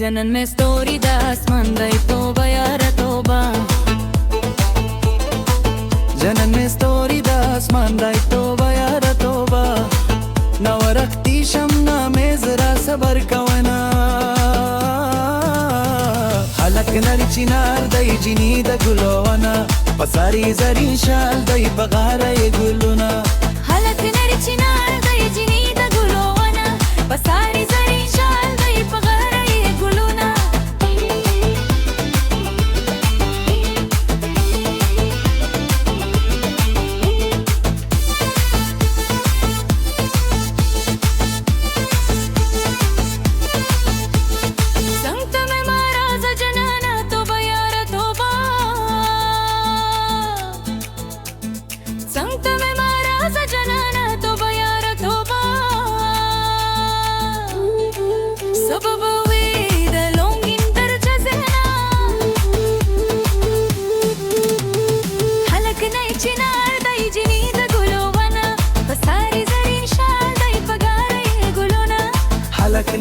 جنن مې ستوري د اسمان دی توبه یاره توبه جنن مې ستوري د اسمان دی توبه یاره توبه نو ورختی شمنا مې زرا صبر کونا حلق نری چنار دی جنی د ګلونه پساری زری شال دی بغاره ګلونه حلق نری چنار دی جنی د ګلونه پساری زری شال دی بغاره ګلونه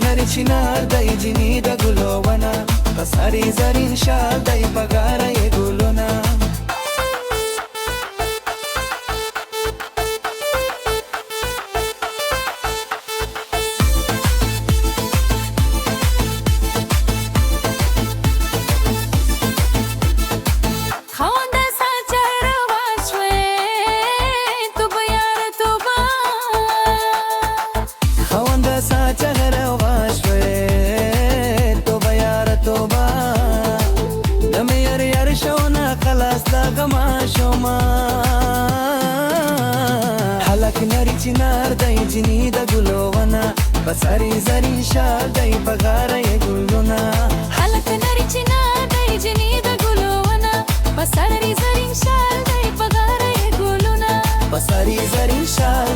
نری چنار دی جنی د ګلونه پساری زرین شال دی بغاره ګلونه حلق نری چنار دی جنی د ګلونه پساری زری شال دی بغاره ګلونه حلق نری چنار دی جنی د ګلونه پساری زری شال دی بغاره ګلونه پساری زری شال